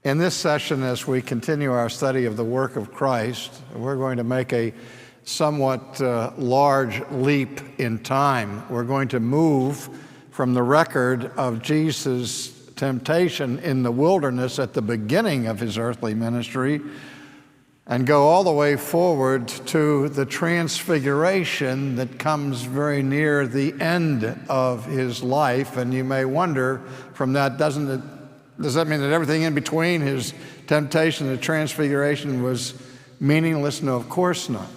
In this session, as we continue our study of the work of Christ, we're going to make a somewhat large leap in time. We're going to move from the record of Jesus' temptation in the wilderness at the beginning of his earthly ministry and go all the way forward to the Transfiguration that comes very near the end of his life. And you may wonder from that, does that mean that everything in between his temptation and the Transfiguration was meaningless? No, of course not.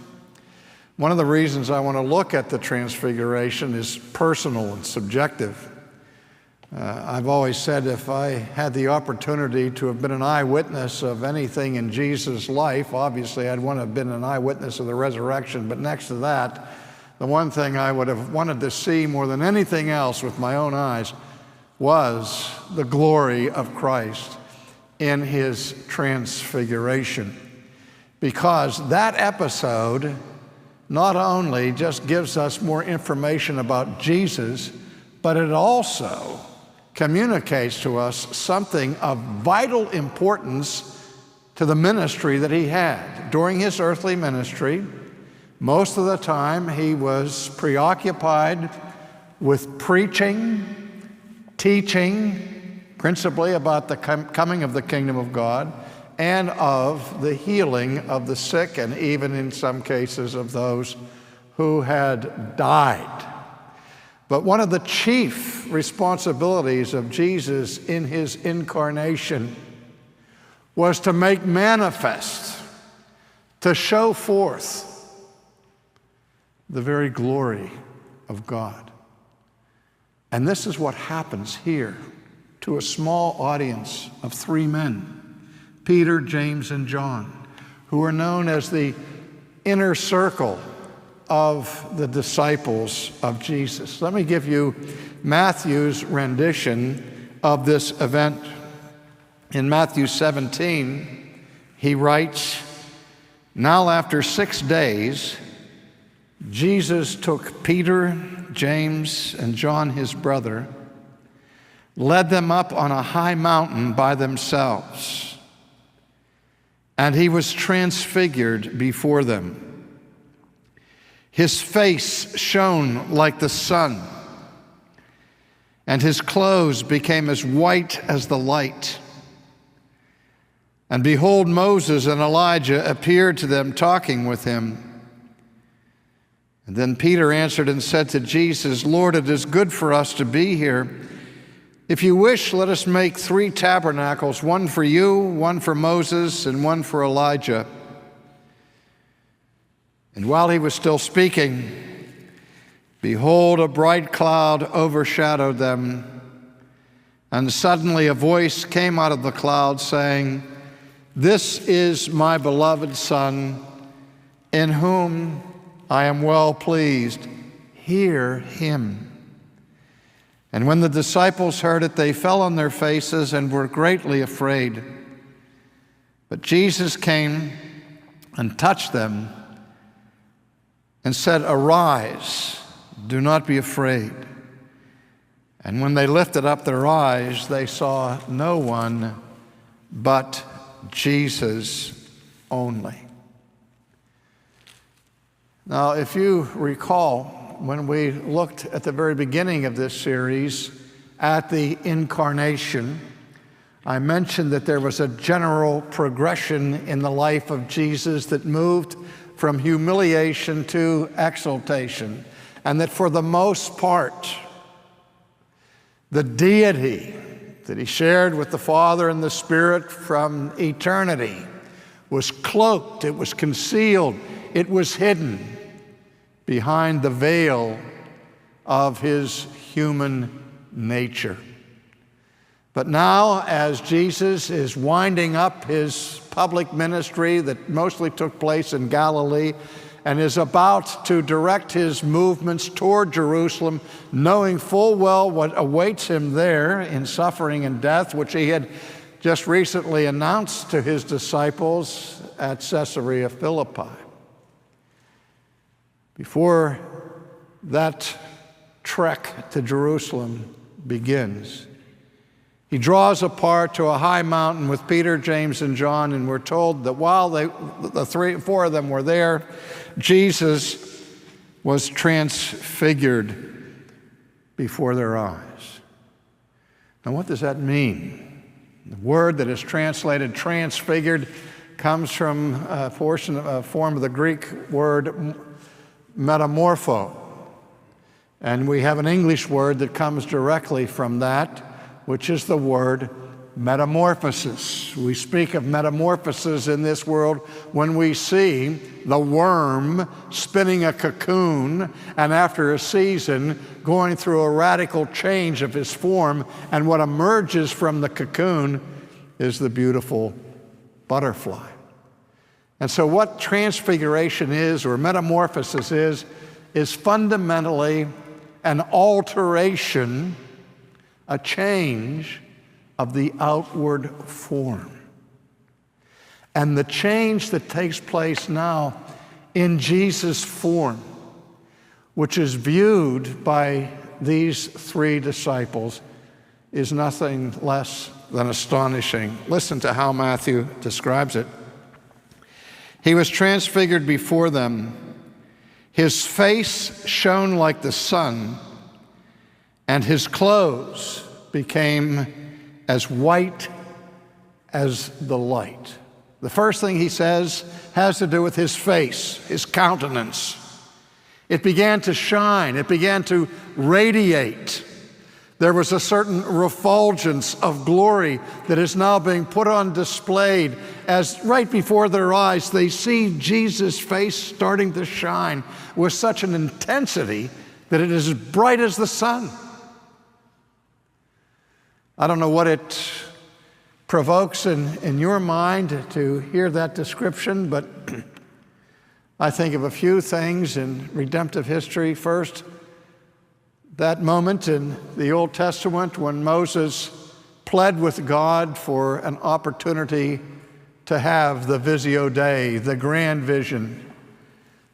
One of the reasons I want to look at the Transfiguration is personal and subjective. I've always said if I had the opportunity to have been an eyewitness of anything in Jesus' life, obviously I'd want to have been an eyewitness of the resurrection, but next to that, the one thing I would have wanted to see more than anything else with my own eyes was the glory of Christ in his Transfiguration. Because that episode not only just gives us more information about Jesus, but it also communicates to us something of vital importance to the ministry that he had. During his earthly ministry, most of the time he was preoccupied with preaching, teaching, principally about the coming of the kingdom of God and of the healing of the sick, and even in some cases of those who had died. But one of the chief responsibilities of Jesus in his incarnation was to make manifest, to show forth the very glory of God. And this is what happens here to a small audience of three men, Peter, James, and John, who are known as the inner circle of the disciples of Jesus. Let me give you Matthew's rendition of this event. In Matthew 17, he writes, "Now after 6 days, Jesus took Peter, James, and John his brother, led them up on a high mountain by themselves, and he was transfigured before them. His face shone like the sun, and his clothes became as white as the light. And behold, Moses and Elijah appeared to them, talking with him. And then Peter answered and said to Jesus, 'Lord, it is good for us to be here. If you wish, let us make 3 tabernacles, one for you, one for Moses, and one for Elijah.' And while he was still speaking, behold, a bright cloud overshadowed them. And suddenly a voice came out of the cloud saying, 'This is my beloved Son, in whom I am well pleased. Hear him.' And when the disciples heard it, they fell on their faces and were greatly afraid. But Jesus came and touched them and said, 'Arise, do not be afraid.' And when they lifted up their eyes, they saw no one but Jesus only." Now, if you recall, when we looked at the very beginning of this series at the incarnation, I mentioned that there was a general progression in the life of Jesus that moved from humiliation to exaltation, and that for the most part, the deity that he shared with the Father and the Spirit from eternity was cloaked, it was concealed, it was hidden behind the veil of his human nature. But now, as Jesus is winding up his public ministry that mostly took place in Galilee and is about to direct his movements toward Jerusalem, knowing full well what awaits him there in suffering and death, which he had just recently announced to his disciples at Caesarea Philippi. Before that trek to Jerusalem begins, He draws apart to a high mountain with Peter, James, and John, and we're told that while the four of them were there, Jesus was transfigured before their eyes. Now, what does that mean? The word that is translated transfigured comes from a form of the Greek word metamorpho. And we have an English word that comes directly from that, which is the word metamorphosis. We speak of metamorphosis in this world when we see the worm spinning a cocoon and after a season going through a radical change of his form, and what emerges from the cocoon is the beautiful butterfly. And so what transfiguration is, or metamorphosis is fundamentally an alteration, a change of the outward form. And the change that takes place now in Jesus' form, which is viewed by these three disciples, is nothing less than astonishing. Listen to how Matthew describes it. He was transfigured before them. His face shone like the sun, and his clothes became as white as the light. The first thing he says has to do with his face, his countenance. It began to shine. It began to radiate. There was a certain refulgence of glory that is now being put on display as right before their eyes they see Jesus' face starting to shine with such an intensity that it is as bright as the sun. I don't know what it provokes in your mind to hear that description, but I think of a few things in redemptive history. First, that moment in the Old Testament when Moses pled with God for an opportunity to have the Visio Dei, the grand vision,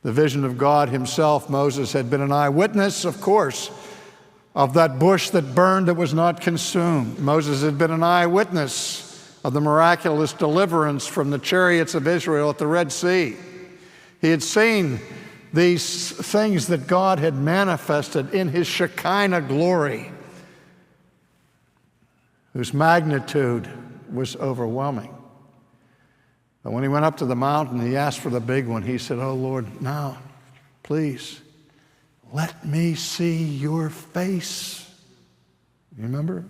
the vision of God himself. Moses had been an eyewitness, of course, of that bush that burned that was not consumed. Moses had been an eyewitness of the miraculous deliverance from the chariots of Israel at the Red Sea. He had seen these things that God had manifested in his Shekinah glory, whose magnitude was overwhelming. But when he went up to the mountain, he asked for the big one. He said, "Oh Lord, now, please, let me see your face." You remember?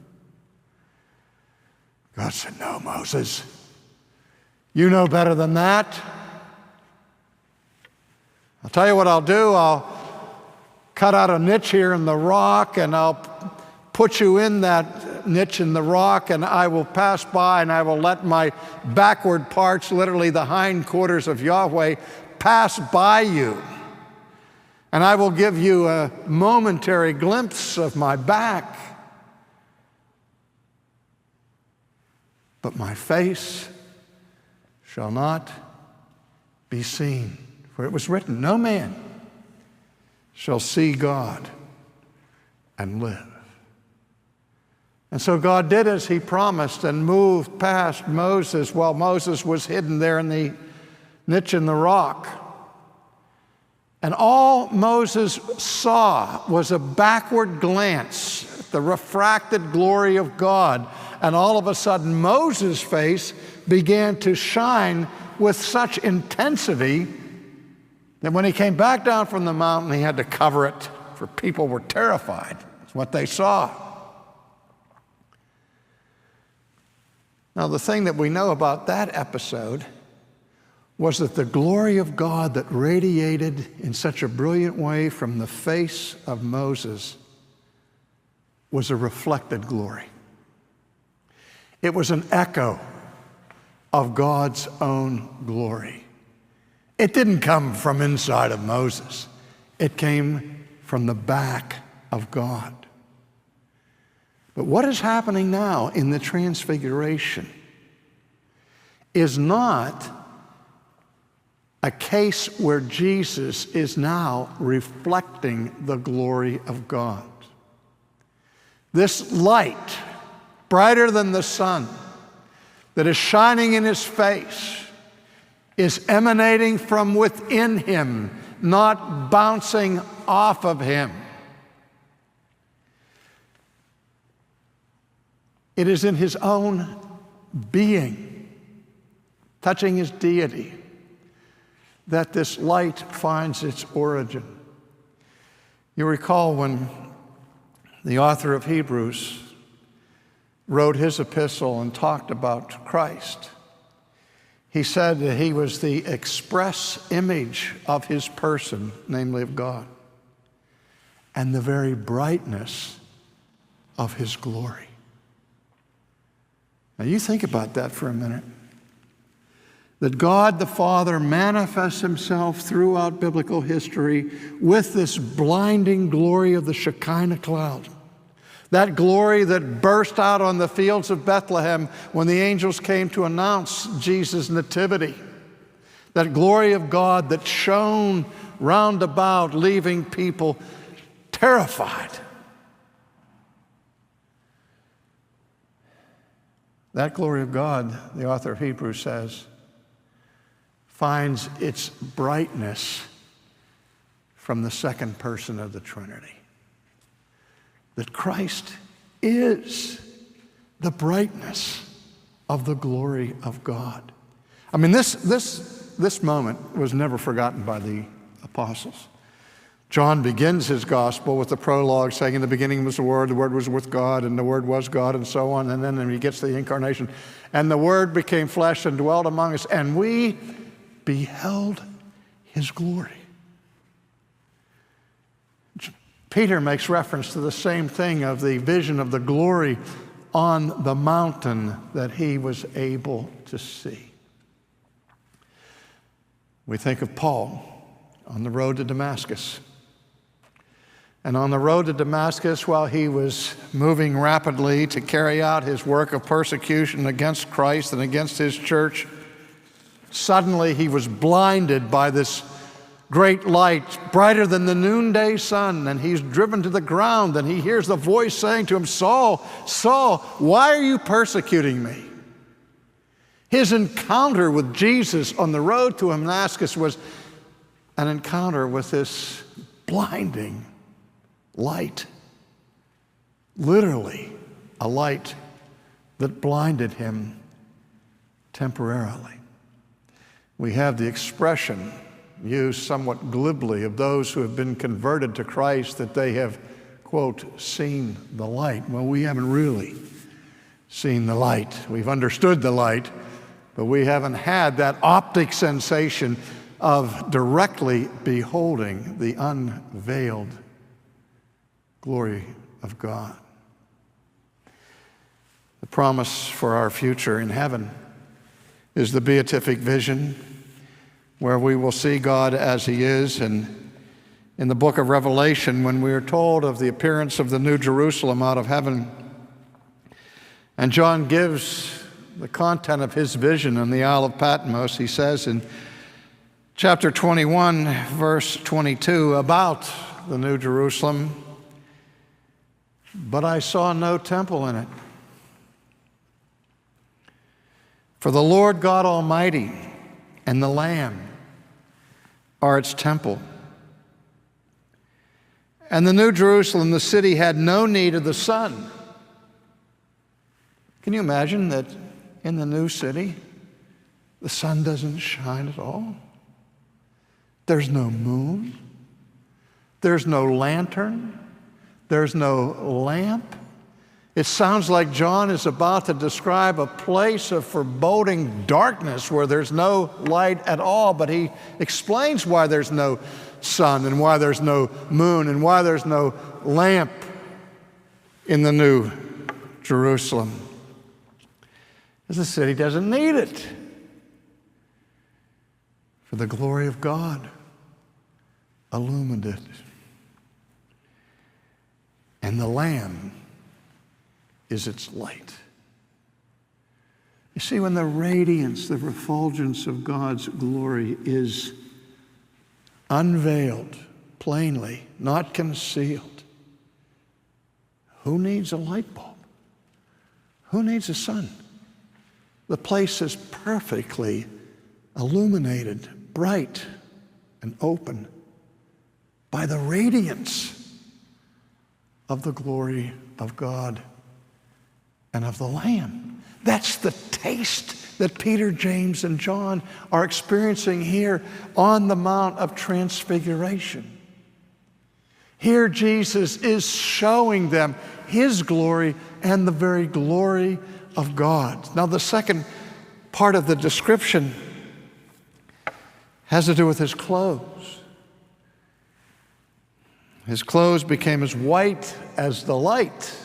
God said, "No, Moses, you know better than that. I'll tell you what I'll do. I'll cut out a niche here in the rock, and I'll put you in that niche in the rock, and I will pass by, and I will let my backward parts, literally the hindquarters of Yahweh, pass by you. And I will give you a momentary glimpse of my back. But my face shall not be seen. For it was written, no man shall see God and live." And so God did as he promised and moved past Moses while Moses was hidden there in the niche in the rock. And all Moses saw was a backward glance at the refracted glory of God. And all of a sudden, Moses' face began to shine with such intensity that when he came back down from the mountain, he had to cover it, for people were terrified. That's what they saw. Now, the thing that we know about that episode was that the glory of God that radiated in such a brilliant way from the face of Moses was a reflected glory. It was an echo of God's own glory. It didn't come from inside of Moses. It came from the back of God. But what is happening now in the Transfiguration is not a case where Jesus is now reflecting the glory of God. This light brighter than the sun, that is shining in his face, is emanating from within him, not bouncing off of him. It is in his own being, touching his deity, that this light finds its origin. You recall when the author of Hebrews wrote his epistle and talked about Christ. He said that he was the express image of his person, namely of God, and the very brightness of his glory. Now you think about that for a minute. That God the Father manifests himself throughout biblical history with this blinding glory of the Shekinah cloud. That glory that burst out on the fields of Bethlehem when the angels came to announce Jesus' nativity. That glory of God that shone round about, leaving people terrified. That glory of God, the author of Hebrews says, finds its brightness from the second person of the Trinity. That Christ is the brightness of the glory of God. I mean, this moment was never forgotten by the apostles. John begins his gospel with the prologue saying, in the beginning was the Word was with God, and the Word was God, and so on. And then he gets to the incarnation. And the Word became flesh and dwelt among us, and we beheld his glory. Peter makes reference to the same thing of the vision of the glory on the mountain that he was able to see. We think of Paul on the road to Damascus. And on the road to Damascus, while he was moving rapidly to carry out his work of persecution against Christ and against his church, suddenly he was blinded by this great light, brighter than the noonday sun, and he's driven to the ground, and he hears the voice saying to him, Saul, Saul, why are you persecuting me? His encounter with Jesus on the road to Damascus was an encounter with this blinding light. Literally, a light that blinded him temporarily. We have the expression used somewhat glibly of those who have been converted to Christ that they have, quote, seen the light. Well, we haven't really seen the light. We've understood the light, but we haven't had that optic sensation of directly beholding the unveiled glory of God. The promise for our future in heaven is the beatific vision, where we will see God as he is. And in the book of Revelation, when we are told of the appearance of the New Jerusalem out of heaven, and John gives the content of his vision on the Isle of Patmos, he says in chapter 21, verse 22, about the New Jerusalem, but I saw no temple in it. For the Lord God Almighty and the Lamb are its temple. And the New Jerusalem, the city, had no need of the sun. Can you imagine that in the new city, the sun doesn't shine at all? There's no moon. There's no lantern. There's no lamp. It sounds like John is about to describe a place of foreboding darkness where there's no light at all, but he explains why there's no sun and why there's no moon and why there's no lamp in the New Jerusalem. Because the city doesn't need it. For the glory of God illumined it. And the Lamb is its light. You see, when the radiance, the refulgence of God's glory is unveiled plainly, not concealed, who needs a light bulb? Who needs a sun? The place is perfectly illuminated, bright, and open by the radiance of the glory of God and of the Lamb. That's the taste that Peter, James, and John are experiencing here on the Mount of Transfiguration. Here Jesus is showing them his glory and the very glory of God. Now, the second part of the description has to do with his clothes. His clothes became as white as the light.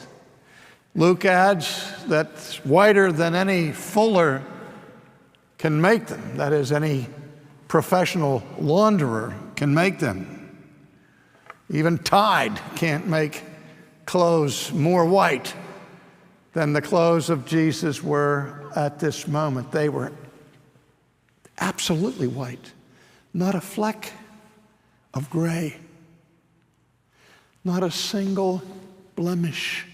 Luke adds that whiter than any fuller can make them. That is, any professional launderer can make them. Even Tide can't make clothes more white than the clothes of Jesus were at this moment. They were absolutely white, not a fleck of gray, not a single blemish,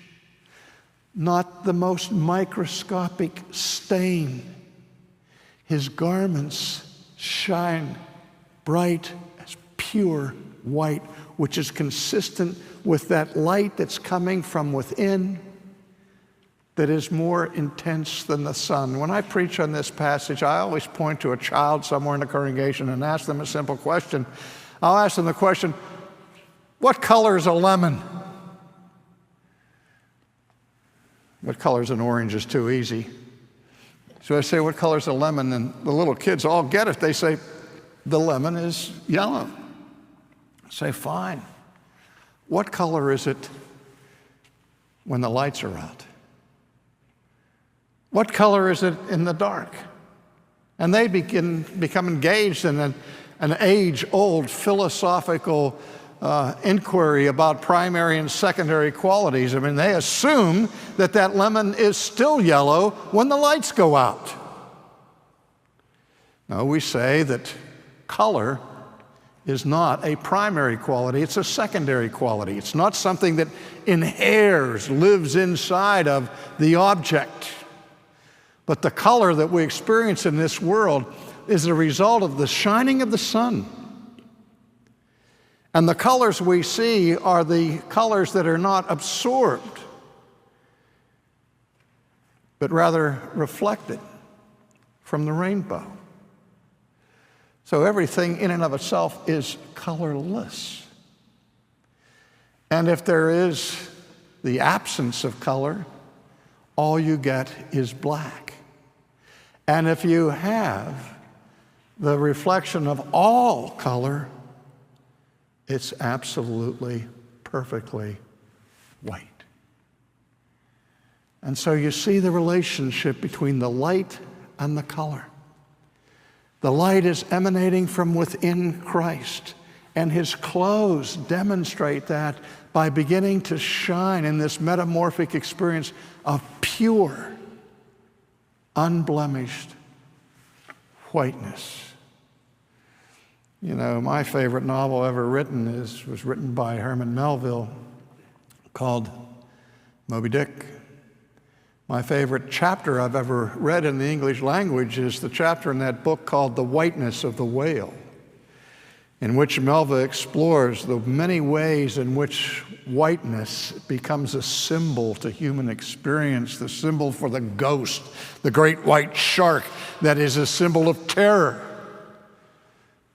not the most microscopic stain. His garments shine bright as pure white, which is consistent with that light that's coming from within that is more intense than the sun. When I preach on this passage, I always point to a child somewhere in the congregation and ask them a simple question. I'll ask them the question, what color is a lemon? What color is an orange is too easy. So I say, what color is a lemon? And the little kids all get it. They say, the lemon is yellow. I say, fine. What color is it when the lights are out? What color is it in the dark? And they become engaged in an age-old philosophical inquiry about primary and secondary qualities. I mean, they assume that that lemon is still yellow when the lights go out. No, we say that color is not a primary quality, it's a secondary quality. It's not something that inheres, lives inside of the object. But the color that we experience in this world is a result of the shining of the sun. And the colors we see are the colors that are not absorbed, but rather reflected from the rainbow. So everything in and of itself is colorless. And if there is the absence of color, all you get is black. And if you have the reflection of all color, it's absolutely, perfectly white. And so you see the relationship between the light and the color. The light is emanating from within Christ, and his clothes demonstrate that by beginning to shine in this metamorphic experience of pure, unblemished whiteness. You know, my favorite novel ever written was written by Herman Melville, called Moby Dick. My favorite chapter I've ever read in the English language is the chapter in that book called The Whiteness of the Whale, in which Melville explores the many ways in which whiteness becomes a symbol to human experience, the symbol for the ghost, the great white shark that is a symbol of terror,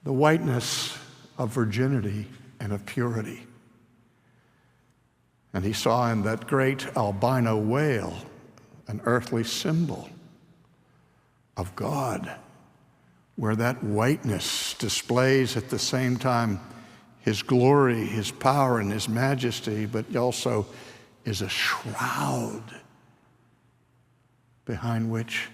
the whiteness of virginity and of purity. And he saw in that great albino whale an earthly symbol of God, where that whiteness displays at the same time his glory, his power, and his majesty, but also is a shroud behind which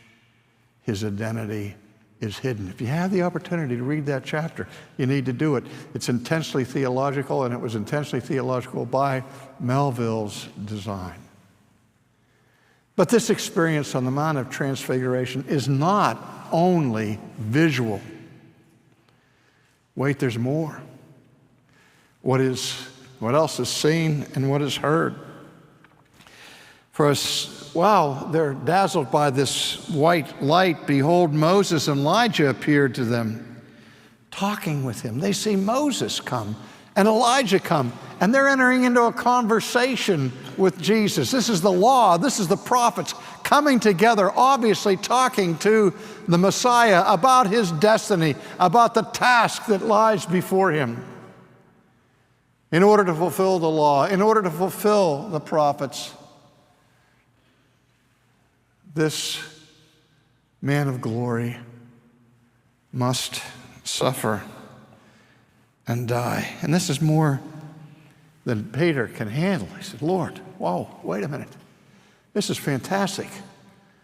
his identity is hidden. If you have the opportunity to read that chapter, you need to do it. It's intensely theological, and it was intensely theological by Melville's design. But this experience on the Mount of Transfiguration is not only visual. Wait, there's more. What else is seen and what is heard? For us wow, they're dazzled by this white light. Behold, Moses and Elijah appeared to them, talking with him. They see Moses come and Elijah come, and they're entering into a conversation with Jesus. This is the law, this is the prophets coming together, obviously talking to the Messiah about his destiny, about the task that lies before him. In order to fulfill the law, in order to fulfill the prophets, this man of glory must suffer and die. And this is more than Peter can handle. He said, Lord, whoa, wait a minute. This is fantastic.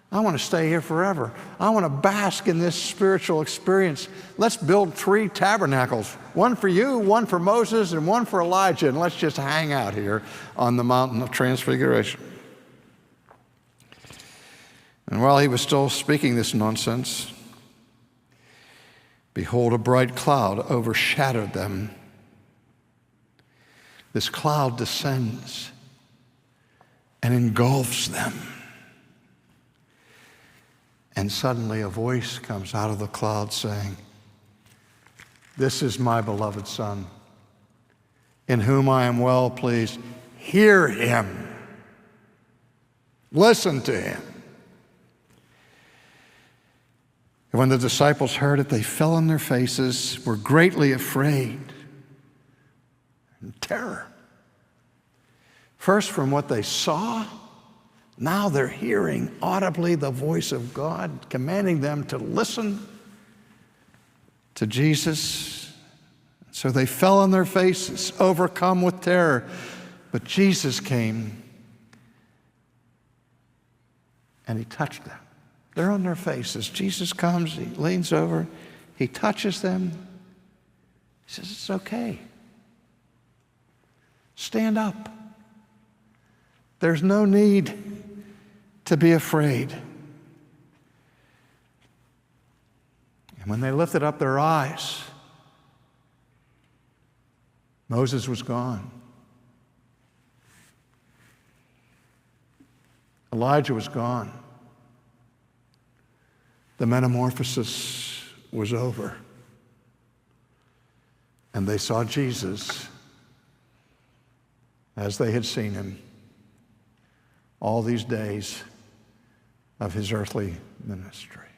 I want to stay here forever. I want to bask in this spiritual experience. Let's build 3 tabernacles, one for you, one for Moses, and one for Elijah, and let's just hang out here on the mountain of Transfiguration. And while he was still speaking this nonsense, behold, a bright cloud overshadowed them. This cloud descends and engulfs them. And suddenly a voice comes out of the cloud saying, "This is my beloved Son, in whom I am well pleased. Hear him. Listen to him." And when the disciples heard it, they fell on their faces, were greatly afraid, in terror. First from what they saw, now they're hearing audibly the voice of God commanding them to listen to Jesus. So they fell on their faces, overcome with terror. But Jesus came and he touched them. They're on their faces. Jesus comes, he leans over, he touches them. He says, "It's okay. Stand up. There's no need to be afraid." And when they lifted up their eyes, Moses was gone. Elijah was gone. The metamorphosis was over. And they saw Jesus as they had seen him all these days of his earthly ministry.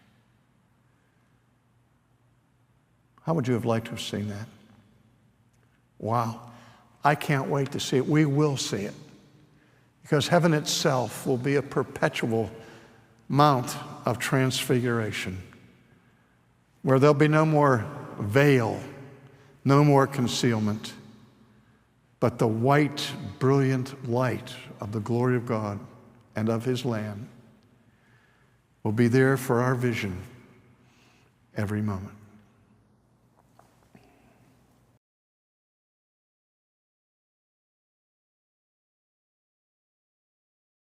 How would you have liked to have seen that? Wow. I can't wait to see it. We will see it. Because heaven itself will be a perpetual Mount of Transfiguration, where there'll be no more veil, no more concealment, but the white, brilliant light of the glory of God and of his Lamb will be there for our vision every moment.